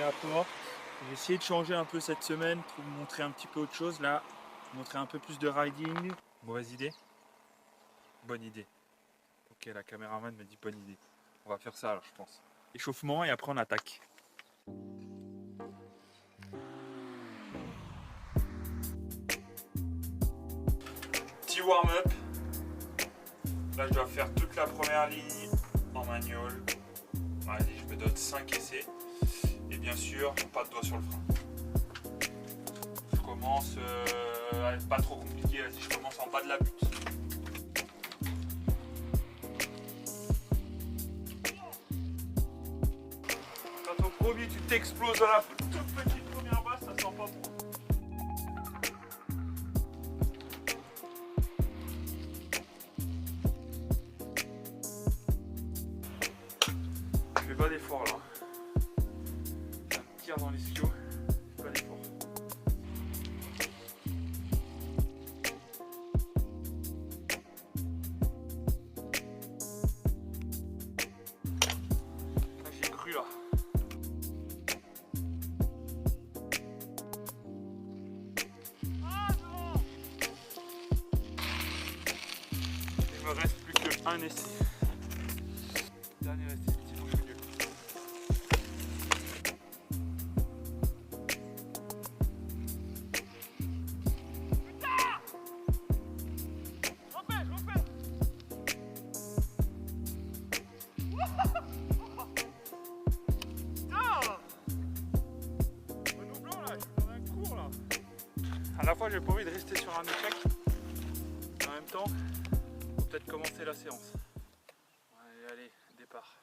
la porte. J'ai essayé de changer un peu cette semaine pour vous montrer un petit peu autre chose là. Vous montrer un peu plus de riding. Mauvaise idée? Bonne idée. Ok, la caméraman me dit bonne idée. On va faire ça alors je pense. Échauffement et après on attaque. Petit warm-up. Là je dois faire toute la première ligne en manual. Allez, je me donne 5 essais. Et bien sûr, pas de doigt sur le frein. Je commence, pas trop compliqué, vas-y, je commence en bas de la butte. Quand au premier tu t'exploses dans la toute petite première basse, ça sent pas bon. Je fais pas d'effort là. Ça me tire dans l'ischio. Pas d'effort. Là j'ai cru là. Il me reste plus qu'un essai. Dernier essai, sinon je suis nul. À la fois j'ai pas envie de rester sur un échec, mais en même temps, faut peut-être commencer la séance. Allez, départ.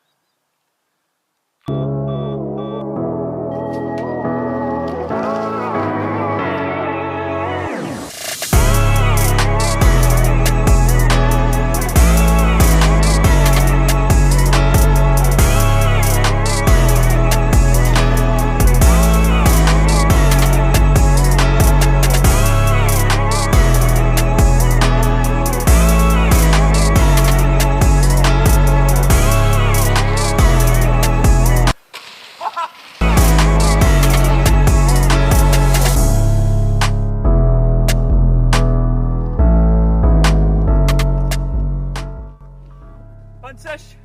Panne sèche.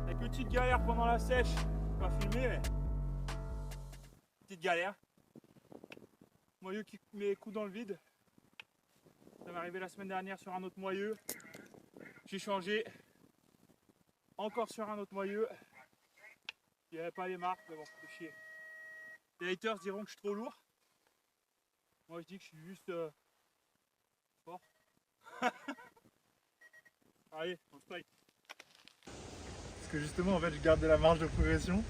Avec une petite galère pendant la sèche. Pas filmé mais petite galère. Moyeu qui met coups dans le vide. Ça m'est arrivé la semaine dernière sur un autre moyeu. J'ai changé. Encore sur un autre moyeu. Il n'y avait pas les marques, mais bon, c'est chier. Les haters diront que je suis trop lourd. Moi je dis que je suis juste fort. Allez, on strike. Parce que justement, en fait, je garde de la marge de progression.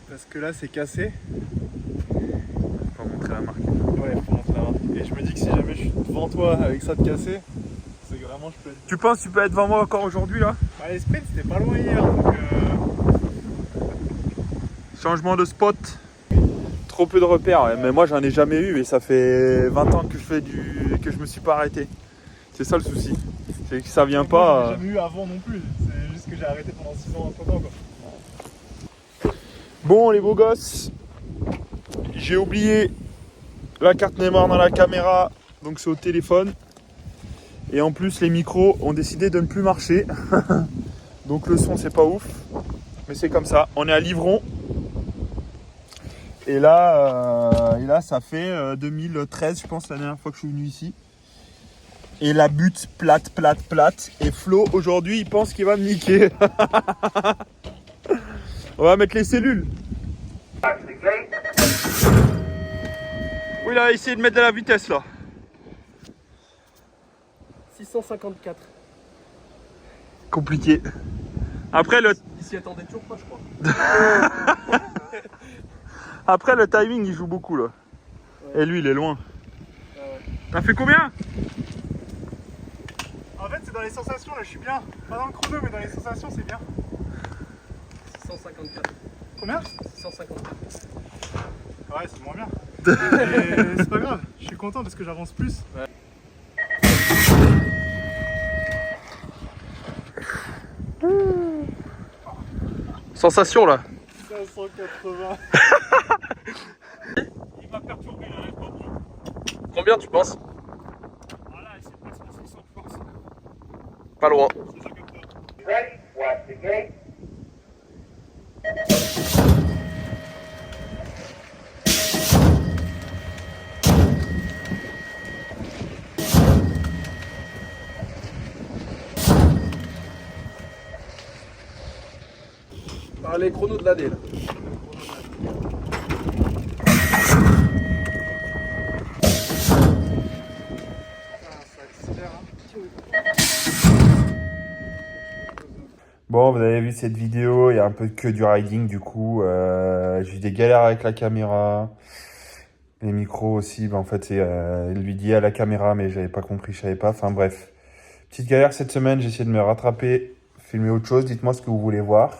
Parce que là, c'est cassé. Pour montrer la marque. Ouais, pour montrer la marque. Et je me dis que si jamais je suis devant toi avec ça de cassé, c'est que vraiment je peux être... Tu penses que tu peux être devant moi encore aujourd'hui là? Bah, les sprints, c'était pas loin hier. Donc, Changement de spot. Trop peu de repères, ouais. Mais moi j'en ai jamais eu et ça fait 20 ans que je fais que je me suis pas arrêté. C'est ça le souci. C'est que ça vient pas. J'en ai jamais eu avant non plus. C'est juste que j'ai arrêté pendant 6 ans entre temps quoi. Bon les beaux gosses, j'ai oublié la carte mémoire dans la caméra, donc c'est au téléphone. Et en plus les micros ont décidé de ne plus marcher. Donc le son c'est pas ouf. Mais c'est comme ça. On est à Livron. Et là ça fait 2013 je pense la dernière fois que je suis venu ici. Et la butte plate. Et Flo aujourd'hui il pense qu'il va me niquer. On va mettre les cellules. Oui, il a essayé de mettre de la vitesse là. 654. Compliqué. Après le... Il s'y attendait toujours pas, je crois. Après le timing il joue beaucoup là. Ouais. Et lui il est loin. Ah ouais. T'as fait combien? En fait, c'est dans les sensations là, je suis bien. Pas dans le chrono, mais dans les sensations, c'est bien. 654. Combien? 654. Ouais, c'est moins bien. Mais c'est pas grave, je suis content parce que j'avance plus. Ouais. Sensation là. Ça, 580. Il m'a perturbé là, pas bon. Combien tu penses? Voilà, c'est presque 600 je pense. Pas loin. C'est ça comme ça. Ready, watch the gate. Allez, chrono de l'année là. Bon, vous avez vu cette vidéo, il y a un peu que du riding du coup. J'ai eu des galères avec la caméra. Les micros aussi, en fait, c'est lui dit à la caméra, mais j'avais pas compris, je savais pas. Enfin bref, petite galère cette semaine, j'ai essayé de me rattraper, filmer autre chose. Dites-moi ce que vous voulez voir.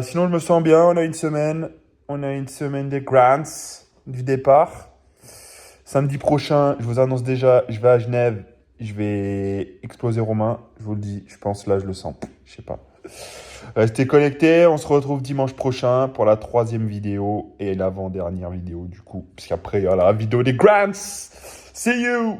Sinon, je me sens bien, on a une semaine des Grants, du départ. Samedi prochain, je vous annonce déjà, je vais à Genève, je vais exploser Romain, je vous le dis, je pense là, je le sens, je sais pas. Restez connectés, on se retrouve dimanche prochain pour la 3e vidéo et l'avant-dernière vidéo du coup, puisqu'après il y a la vidéo des Grants. See you!